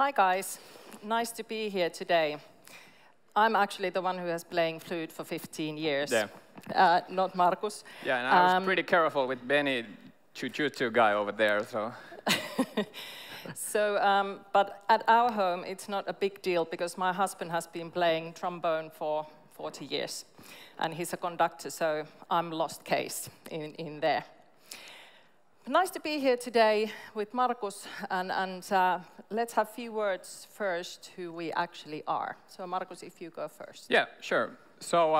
Hi guys, nice to be here today. I'm actually the one who has playing flute for 15 years, not Markus. Yeah, and I was pretty careful with Benny, choo-choo guy over there, so. But at our home, it's not a big deal because my husband has been playing trombone for 40 years, and he's a conductor, so I'm lost case in there. Nice to be here today with Markus, and let's have a few words first who we actually are. So Markus, if you go first. Yeah, sure. So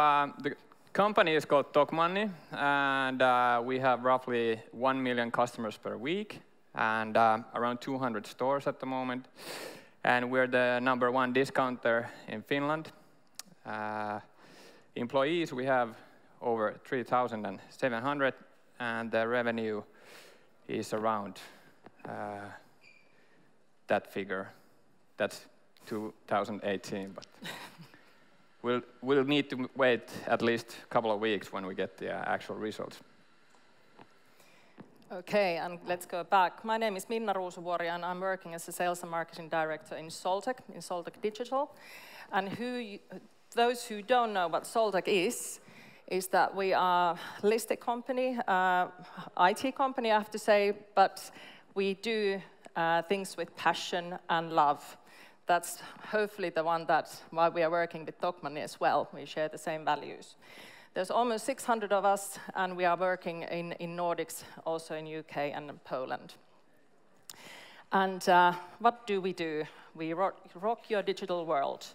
the company is called Tokmanni, and we have roughly 1 million customers per week, and around 200 stores at the moment. And we're the #1 discounter in Finland. Employees, we have over 3,700, and the revenue is around that figure. That's 2018, but we'll need to wait at least a couple of weeks when we get the actual results. Okay, and let's go back. My name is Minna Ruusuvuori, and I'm working as a sales and marketing director in Solteq Digital. And those who don't know what Solteq is that we are a listed company, IT company, I have to say, but we do things with passion and love. That's hopefully the one why we are working with Tokmanni as well. We share the same values. There's almost 600 of us, and we are working in Nordics, also in UK and in Poland. And what do? We rock your digital world.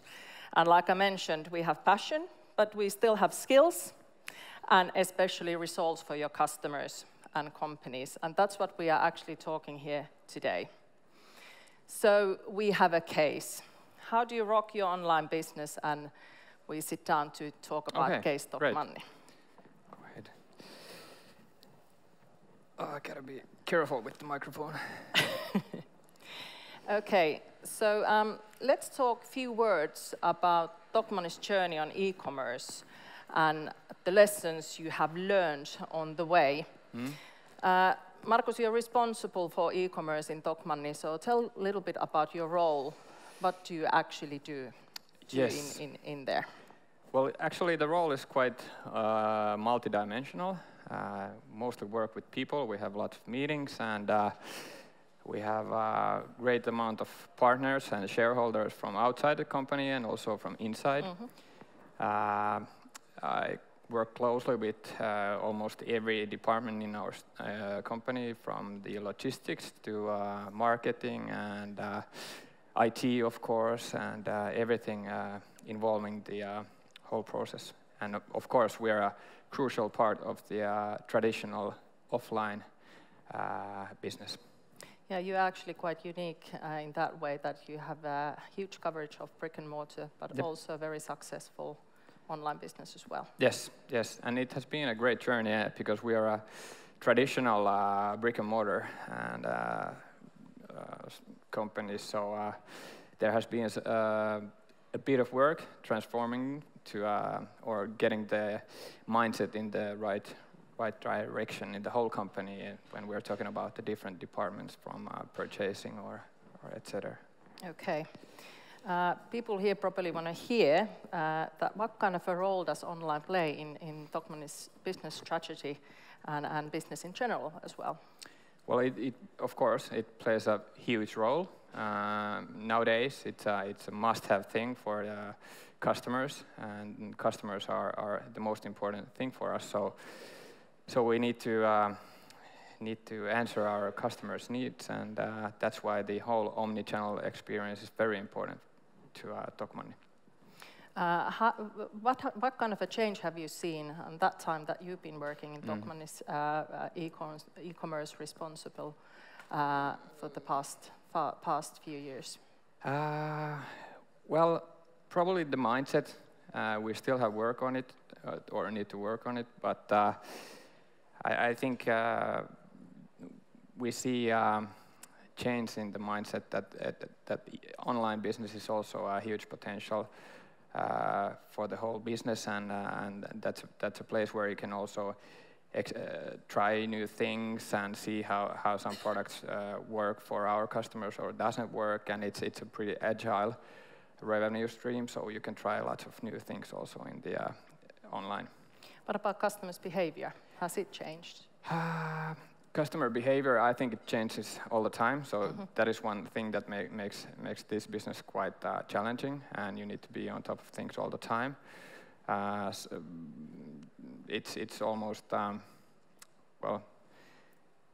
And like I mentioned, we have passion, but we still have skills, and especially results for your customers and companies. And that's what we are actually talking here today. So we have a case. How do you rock your online business? And we sit down to talk about case Tokmanni. Go ahead. Oh, I gotta be careful with the microphone. Okay, so let's talk a few words about Tokmanni's journey on e-commerce and the lessons you have learned on the way. Markus, you're responsible for e-commerce in Tokmanni, so tell a little bit about your role. What do you actually do in there? Well, actually, the role is quite multidimensional. Mostly work with people. We have lots of meetings, and we have a great amount of partners and shareholders from outside the company and also from inside. I work closely with almost every department in our company, from the logistics to marketing and IT, of course, and everything involving the whole process. And of course, we are a crucial part of the traditional offline business. Yeah, you're actually quite unique in that way that you have a huge coverage of brick and mortar, but also a very successful online business as well. Yes, yes, and it has been a great journey because we are a traditional brick and mortar and company, so there has been a bit of work transforming to or getting the mindset in the right direction in the whole company when we're talking about the different departments from purchasing or etc. Okay. People here probably want to hear that what kind of a role does online play in Tokmanni's business strategy and business in general as well? Well, of course, it plays a huge role. Nowadays, it's a must-have thing for customers, and customers are the most important thing for us. So we need to answer our customers' needs, and that's why the whole omni-channel experience is very important to Tokmanni. What kind of a change have you seen in that time that you've been working in Tokmanni's e-commerce responsible for the past few years? Well, probably the mindset. We still have work on it, or need to work on it, but I think we see change in the mindset that online business is also a huge potential for the whole business, and that's a place where you can also try new things and see how some products work for our customers or doesn't work, and it's a pretty agile revenue stream, so you can try lots of new things also in the online. What about customers' behavior? Has it changed? Customer behavior, I think it changes all the time. So that is one thing that makes this business quite challenging, and you need to be on top of things all the time. It's almost well,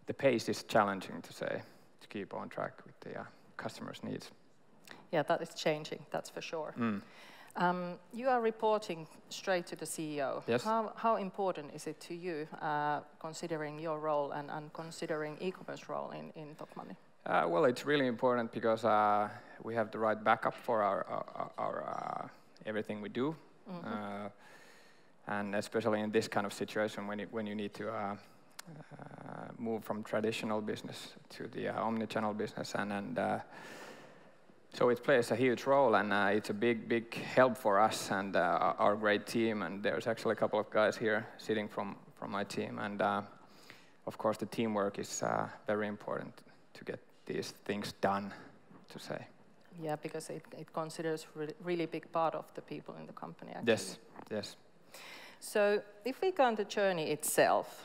the pace is challenging to say to keep on track with the customers' needs. Yeah, that is changing. That's for sure. You are reporting straight to the CEO. Yes. How important is it to you, considering your role and considering e-commerce role in Tokmanni? Well, it's really important because we have the right backup for our everything we do, and especially in this kind of situation when you need to move from traditional business to the omnichannel business, and so it plays a huge role, and it's a big help for us and our great team. And there's actually a couple of guys here sitting from my team, and of course the teamwork is very important to get these things done, to say. Yeah, because it considers really big part of the people in the company, actually. Yes. So if we go on the journey itself,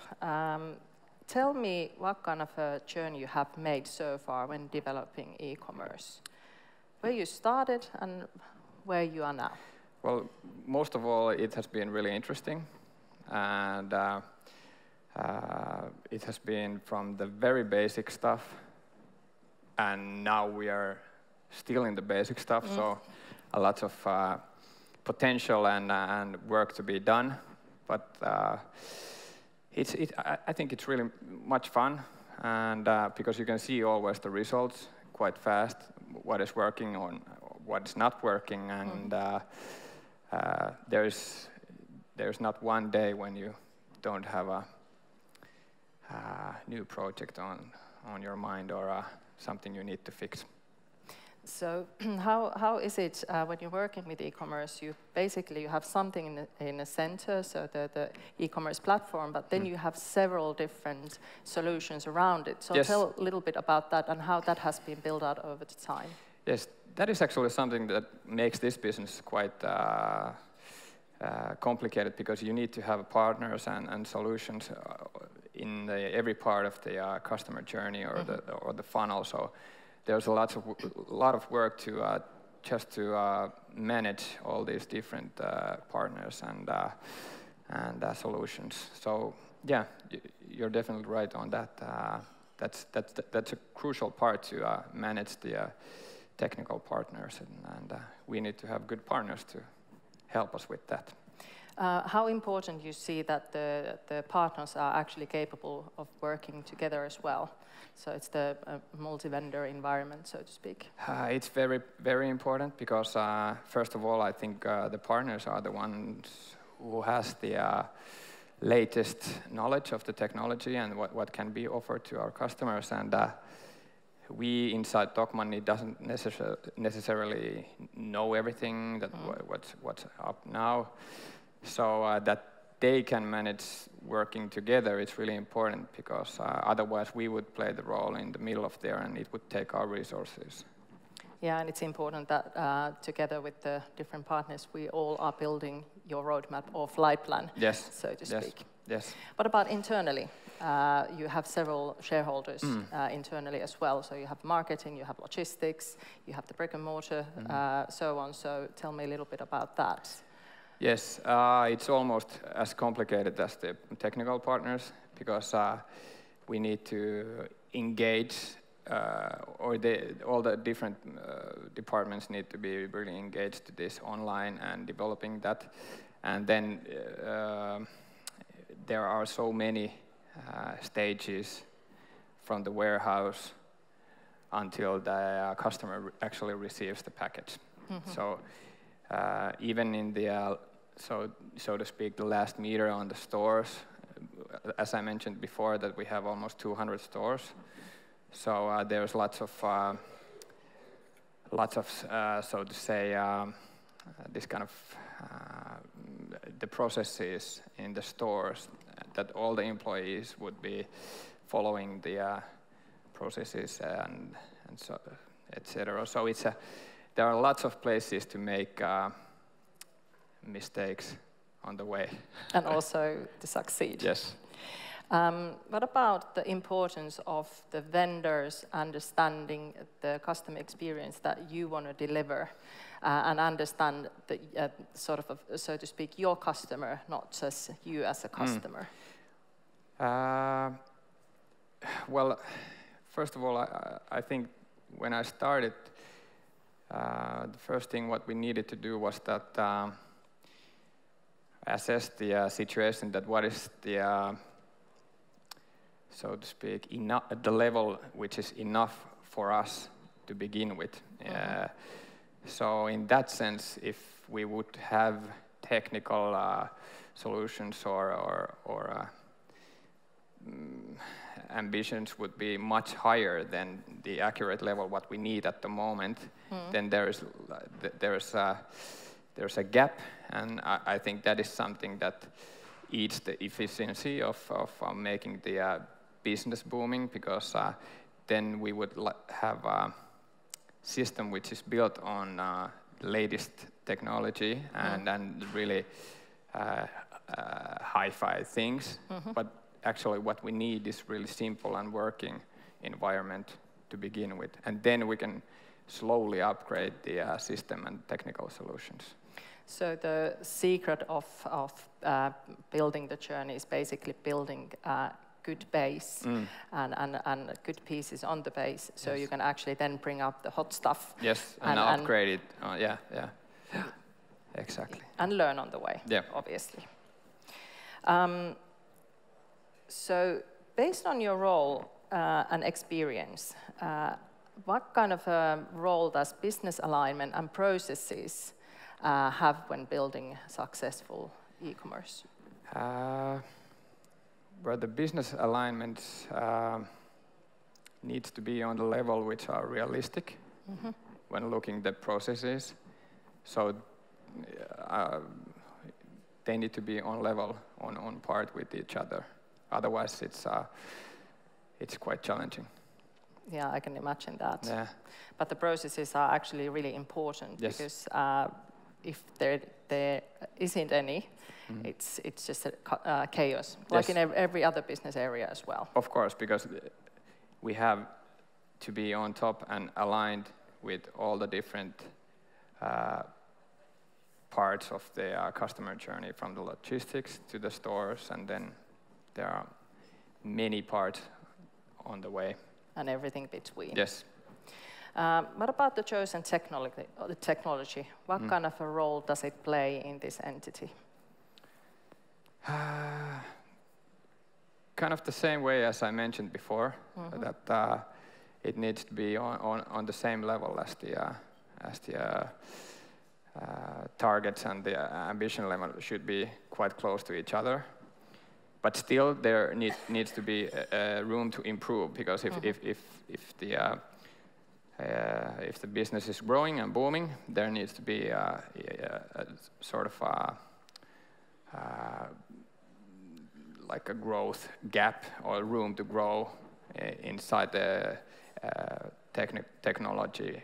tell me what kind of a journey you have made so far when developing e-commerce. Where you started and where you are now? Well, most of all, it has been really interesting, and it has been from the very basic stuff, and now we are still in the basic stuff, so a lot of potential and work to be done, but I think it's really much fun, and because you can see always the results quite fast, what is working or what is not working, and there's not one day when you don't have a new project on your mind or something you need to fix. So how is it when you're working with e-commerce? You have something in a center, so the e-commerce platform, but then you have several different solutions around it. So yes. Tell a little bit about that and how that has been built out over the time. Yes, that is actually something that makes this business quite complicated, because you need to have partners and solutions in every part of the customer journey or the funnel. So there's a lot of work to just to manage all these different partners and solutions. So yeah, you're definitely right on that. That's a crucial part to manage the technical partners, and we need to have good partners to help us with that. How important you see that the partners are actually capable of working together as well? So it's the multi-vendor environment, so to speak. It's very, very important because, first of all, I think the partners are the ones who has the latest knowledge of the technology and what can be offered to our customers. And we inside Tokmanni doesn't necessarily know everything that what's up now. So that they can manage working together, it's really important, because otherwise we would play the role in the middle of there and it would take our resources. Yeah, and it's important that together with the different partners, we all are building your roadmap or flight plan, so to speak. Yes. What about internally? You have several shareholders internally as well. So you have marketing, you have logistics, you have the brick and mortar, so on. So tell me a little bit about that. Yes, it's almost as complicated as the technical partners, because we need to engage, or all the different departments need to be really engaged to this online and developing that. And then there are so many stages from the warehouse until the customer actually receives the package. So even in the, so to speak, the last meter on the stores, as I mentioned before, that we have almost 200 stores. So there's lots of, so to say, this kind of the processes in the stores that all the employees would be following the processes and so etc. So there are lots of places to make mistakes on the way. And also to succeed. Yes. What about the importance of the vendors understanding the customer experience that you want to deliver and understand the sort of, so to speak, your customer, not just you as a customer? Well, first of all, I think when I started, the first thing what we needed to do was that assess the situation, that what is the so to speak, the level which is enough for us to begin with. So in that sense, if we would have technical solutions or ambitions would be much higher than the accurate level what we need at the moment, then there's a gap, and I think that is something that eats the efficiency of making the business booming, because then we would have a system which is built on latest technology and really hi-fi things. But actually what we need is really simple and working environment to begin with. And then we can slowly upgrade the system and technical solutions. So the secret of building the journey is basically building good base and good pieces on the base, so you can actually then bring up the hot stuff. Yes, and upgrade it. Yeah, exactly. And learn on the way, obviously. So based on your role and experience, what kind of a role does business alignment and processes have when building successful e-commerce? Where the business alignments needs to be on the level which are realistic when looking at the processes. So they need to be on level, on part with each other. Otherwise, it's quite challenging. Yeah, I can imagine that. Yeah. But the processes are actually really important, because if there isn't any, it's just a chaos, like in every other business area as well. Of course, because we have to be on top and aligned with all the different parts of the customer journey, from the logistics to the stores, and then there are many parts on the way. And everything between. Yes. What about the chosen technology? What kind of a role does it play in this entity? Kind of the same way as I mentioned before, that it needs to be on the same level as the targets and the ambition level should be quite close to each other. But still, there needs to be room to improve, because if the business is growing and booming, there needs to be a sort of like a growth gap or room to grow inside the technology.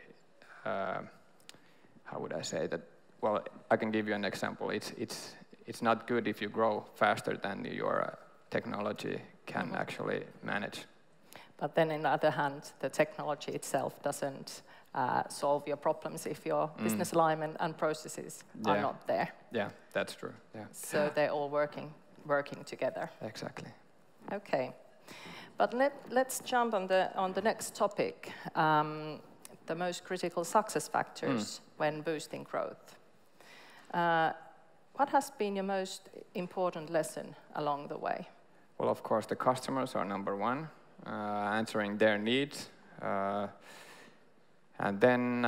How would I say that? Well, I can give you an example. It's not good if you grow faster than your technology can actually manage. But then, on the other hand, the technology itself doesn't solve your problems if your business alignment and processes are not there. Yeah, that's true. Yeah. So they're all working together. Exactly. Okay, but let's jump on the next topic. The most critical success factors when boosting growth. What has been your most important lesson along the way? Well, of course, the customers are number one, answering their needs. And then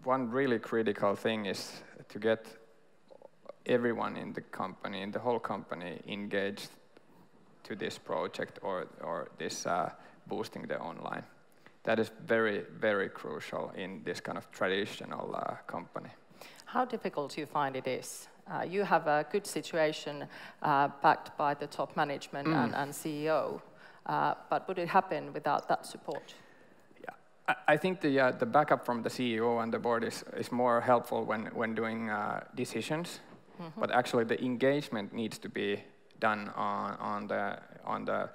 one really critical thing is to get everyone in the company, in the whole company, engaged to this project or this boosting the online. That is very, very crucial in this kind of traditional company. How difficult do you find it is You have a good situation backed by the top management and CEO, but would it happen without that support? Yeah, I think the backup from the CEO and the board is more helpful when doing decisions, but actually the engagement needs to be done on the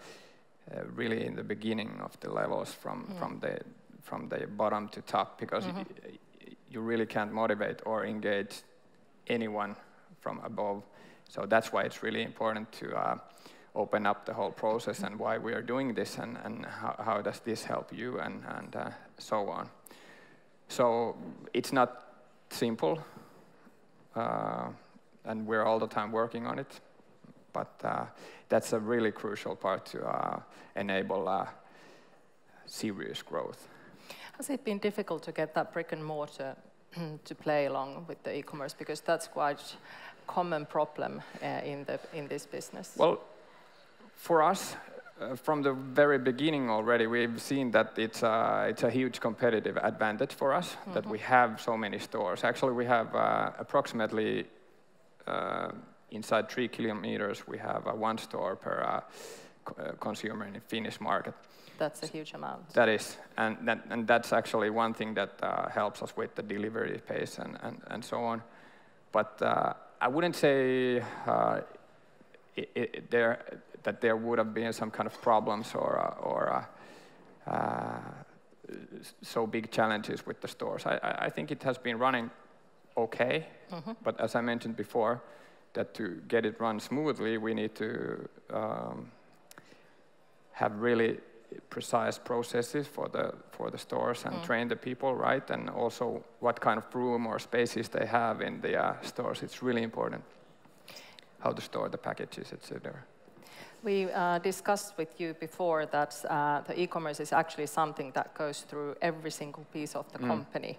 really in the beginning of the levels from the bottom to top, because you really can't motivate or engage anyone from above. So that's why it's really important to open up the whole process and why we are doing this and how does this help you and so on. So it's not simple, and we're all the time working on it, but that's a really crucial part to enable serious growth. Has it been difficult to get that brick and mortar to play along with the e-commerce, because that's quite common problem in this business? Well, for us, from the very beginning already, we've seen that it's a huge competitive advantage for us that we have so many stores. Actually, we have approximately inside 3 kilometers, we have one store per consumer in the Finnish market. That's a huge amount. That is, and that's actually one thing that helps us with the delivery pace and so on. But I wouldn't say that there would have been some kind of problems or so big challenges with the stores. I think it has been running okay, but as I mentioned before, that to get it run smoothly, we need to have really precise processes for the stores and train the people right, and also what kind of room or spaces they have in the stores. It's really important how to store the packages, etc. We discussed with you before that the e-commerce is actually something that goes through every single piece of the company.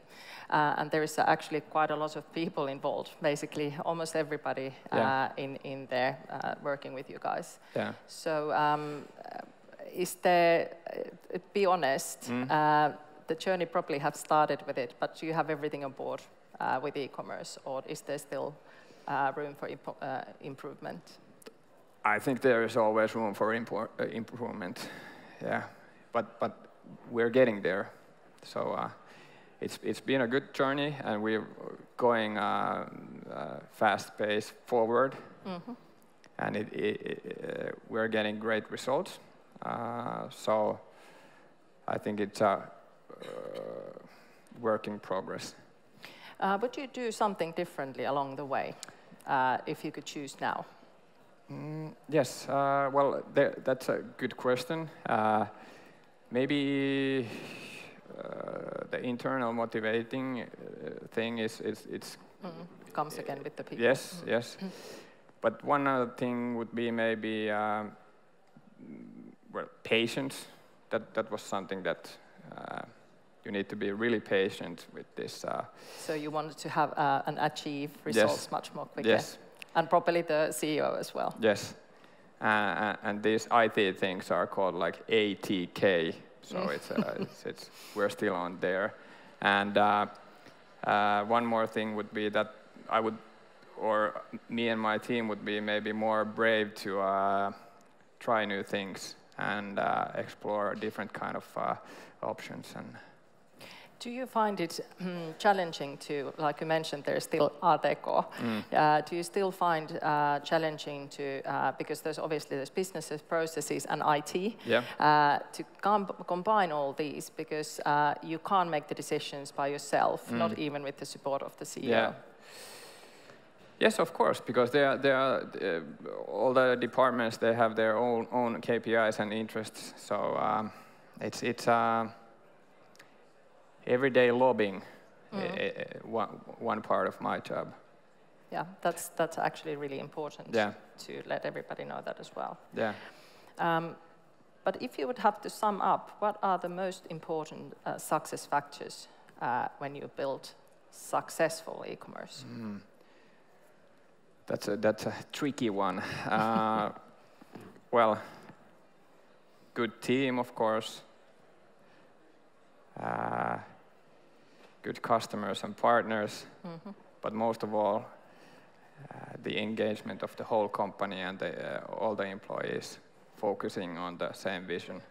And there is actually quite a lot of people involved, basically almost everybody in there working with you guys. Yeah. So is there, be honest, the journey probably have started with it, but do you have everything on board with e-commerce, or is there still room for improvement? I think there is always room for improvement, yeah. But we're getting there. So it's been a good journey, and we're going fast pace forward, and we're getting great results. So I think it's a work in progress. Would you do something differently along the way, if you could choose now? Yes, well, that's a good question. Maybe the internal motivating thing is comes again with the people. Yes, yes. But one other thing would be maybe well, patience. That was something that you need to be really patient with this. So you wanted to have and achieve results much more quickly. Yes. And probably the CEO as well. Yes. And these IT things are called like ATK. So it's we're still on there. And one more thing would be that I would, or me and my team would be maybe more brave to try new things and explore different kind of options. And do you find it challenging to, like you mentioned, there's still Art Deco. Do you still find challenging to, because there's businesses, processes, and IT, to combine all these, because you can't make the decisions by yourself, not even with the support of the CEO. Yeah. Yes, of course, because they are all the departments, they have their own KPIs and interests. So it's everyday lobbying, one part of my job. Yeah, that's actually really important to let everybody know that as well. Yeah. But if you would have to sum up, what are the most important success factors when you build successful e-commerce? That's a tricky one. Well, good team, of course. Good customers and partners, but most of all, the engagement of the whole company and all the employees focusing on the same vision.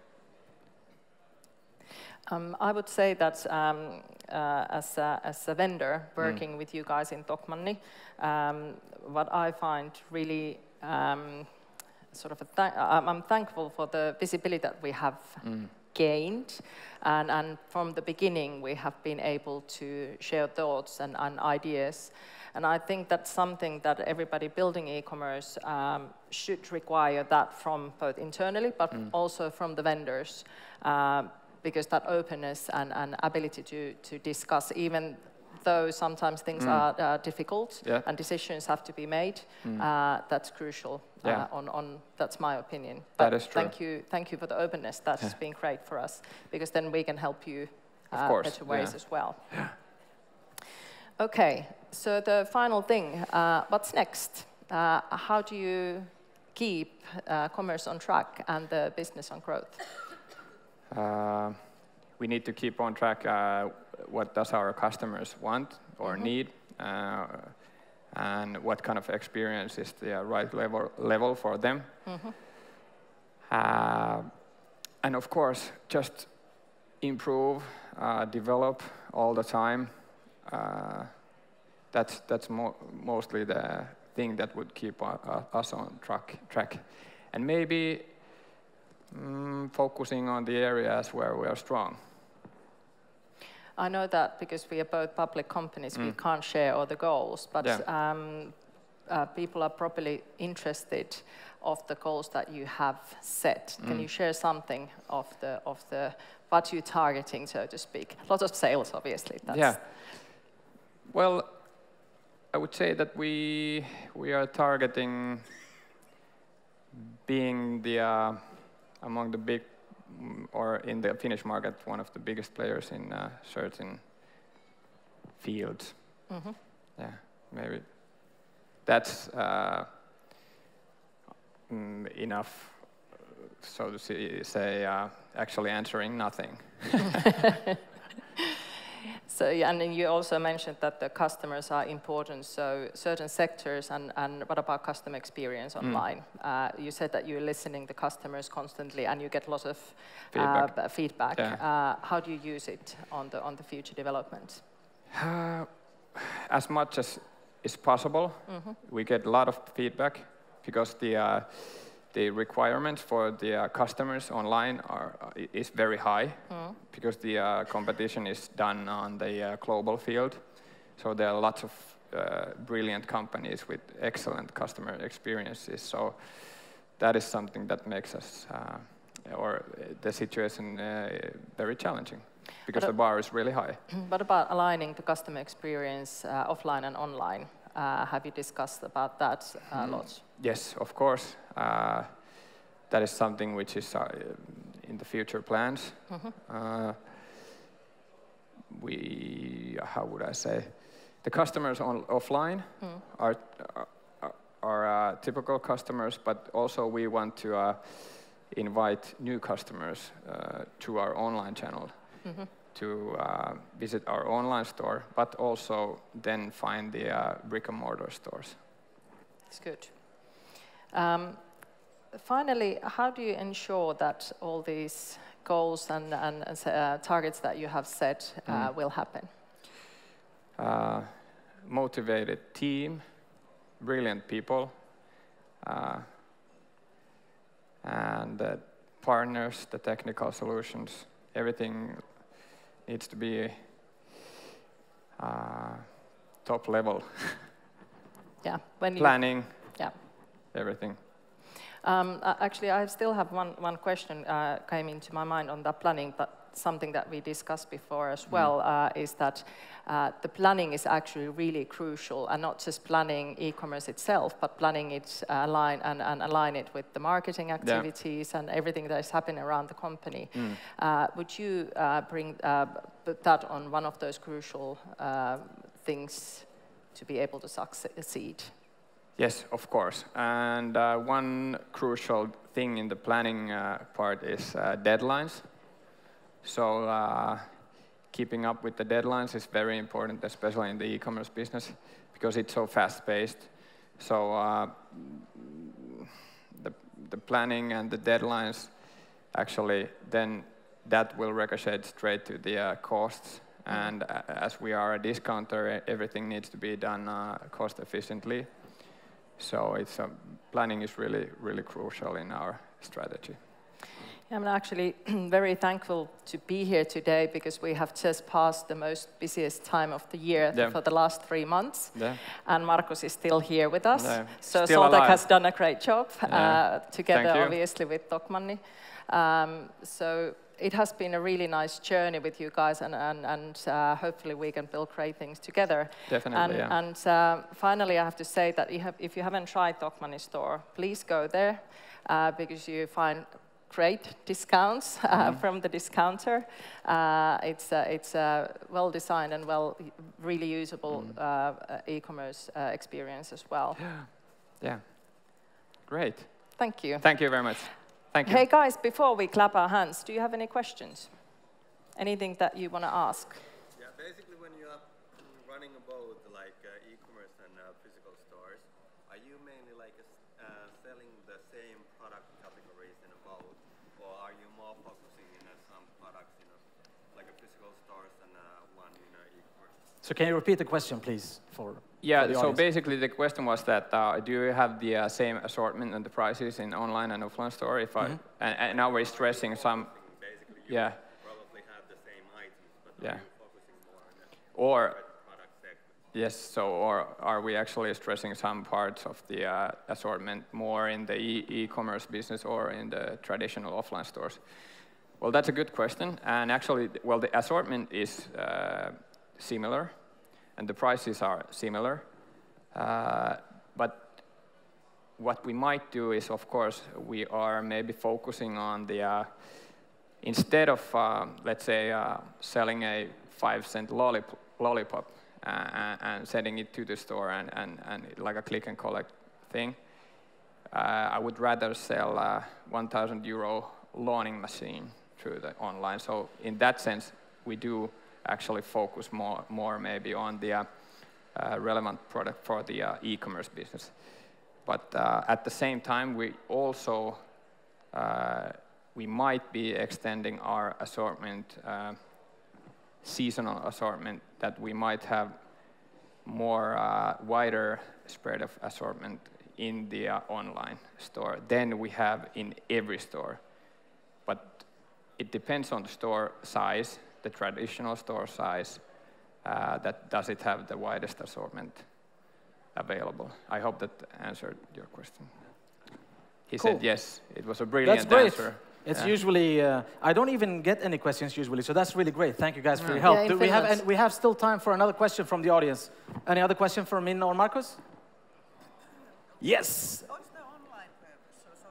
I would say that as a vendor working with you guys in Tokmanni, what I find really I'm thankful for the visibility that we have gained, and from the beginning we have been able to share thoughts and ideas. And I think that's something that everybody building e-commerce should require that from both internally, but also from the vendors, because that openness and ability to discuss, even though sometimes things are difficult and decisions have to be made, that's crucial. That's my opinion. But that is true. Thank you for the openness. That has been great for us, because then we can help you better ways as well. Okay, so the final thing, what's next? How do you keep commerce on track and the business on growth? We need to keep on track what does our customers want or need, and what kind of experience is the right level for them. And of course, just improve, develop all the time. That's mostly the thing that would keep us on track. And maybe focusing on the areas where we are strong. I know that because we are both public companies, we can't share all the goals, but people are probably interested of the goals that you have set. Can you share something of the what you're targeting, so to speak? Lots of sales, obviously. Well, I would say that we are targeting being the among the big, or in the Finnish market, one of the biggest players in certain fields. Yeah, maybe that's enough, so to say, actually answering nothing. So, and then you also mentioned that the customers are important, so certain sectors, and what about customer experience online? You said that you're listening to customers constantly and you get lots of feedback. How do you use it on the future development? As much as is possible. We get a lot of feedback because the requirements for the customers online is very high, because the competition is done on the global field. So there are lots of brilliant companies with excellent customer experiences. So that is something that makes us, or the situation, very challenging, because the bar is really high. What about aligning the customer experience offline and online? Have you discussed about that a lot? Yes, of course. That is something which is in the future plans. How would I say? The customers offline are typical customers, but also we want to invite new customers to our online channel to visit our online store, but also then find the brick-and-mortar stores. That's good. Finally, how do you ensure that all these goals and targets that you have set will happen? Motivated team, brilliant people, and the partners, the technical solutions, everything needs to be top level. Planning, everything. Actually, I still have one question came into my mind on that planning, but something that we discussed before as well, is that the planning is actually really crucial, and not just planning e-commerce itself, but planning it align it with the marketing activities and everything that is happening around the company. Would you put that on one of those crucial things to be able to succeed? Yes, of course. And one crucial thing in the planning part is deadlines. So keeping up with the deadlines is very important, especially in the e-commerce business, because it's so fast-paced. So the planning and the deadlines, actually, then that will ricochet straight to the costs. And as we are a discounter, everything needs to be done cost efficiently. So planning is really, really crucial in our strategy. I'm actually very thankful to be here today because we have just passed the most busiest time of the year for the last 3 months. And Markus is still here with us. So Solteq has done a great job together, obviously, with Tokmanni. So it has been a really nice journey with you guys, and hopefully we can build great things together. Definitely, and finally, I have to say that if you haven't tried Tokmanni store, please go there because you find great discounts from the discounter. It's a well-designed and really usable e-commerce experience as well. Yeah, great. Thank you. Thank you very much. Thank you. Hey guys, before we clap our hands, do you have any questions? Anything that you want to ask? Yeah, basically when you are running both like e-commerce and physical stores, are you mainly like selling the same product categories in both, or are you more focusing in some products in like a physical stores and one in e-commerce? So can you repeat the question, please, for so basically the question was that do you have the same assortment and the prices in online and offline store? If and now we're stressing some. Basically, you probably have the same items, but are you focusing more on the product segment? Yes. So, or are we actually stressing some parts of the assortment more in the e-commerce business or in the traditional offline stores? Well, that's a good question. And actually, well, the assortment is similar. And the prices are similar. But what we might do is, of course, we are maybe focusing on the, instead of, let's say, selling a 5-cent lollipop and sending it to the store and like a click and collect thing, I would rather sell a 1,000 euro lawning machine through the online. So in that sense, we do actually focus more maybe on the relevant product for the e-commerce business. But at the same time, we also we might be extending our assortment, seasonal assortment, that we might have more wider spread of assortment in the online store than we have in every store. But it depends on the store size. The traditional store size, that does it have the widest assortment available? I hope that answered your question. He said yes. It was a brilliant answer. It's usually, I don't even get any questions usually, so that's really great. Thank you guys for your help. Do we have still time for another question from the audience? Any other question for Minna or Markus? Yes. What's the online purpose? So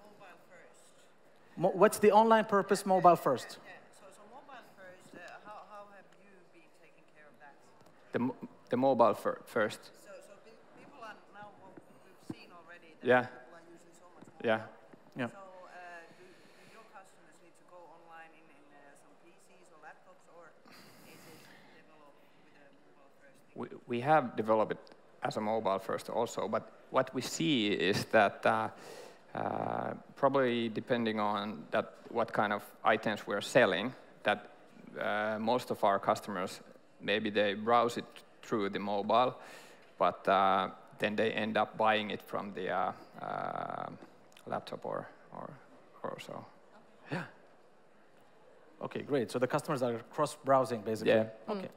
mobile first. What's the online purpose, mobile first? The mobile first. So people are now, we've seen already that people are using so much mobile. Yeah. So do your customers need to go online in some PCs or laptops, or is it developed with a mobile first? We have developed it as a mobile first also, but what we see is that probably depending on what kind of items we're selling, that most of our customers, maybe they browse it through the mobile, but then they end up buying it from the laptop or so. Yeah. Okay, great. So the customers are cross-browsing, basically. Yeah. Okay.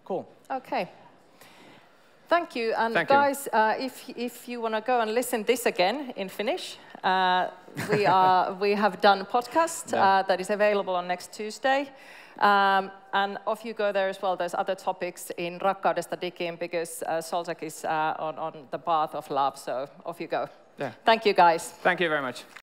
Cool. Okay. Thank you. And guys, if you want to go and listen this again in Finnish, we have done a podcast that is available on next Tuesday. And off you go there as well. There's other topics in Rakkaudesta Digiin because Solteq is on the path of love. So off you go. Yeah. Thank you, guys. Thank you very much.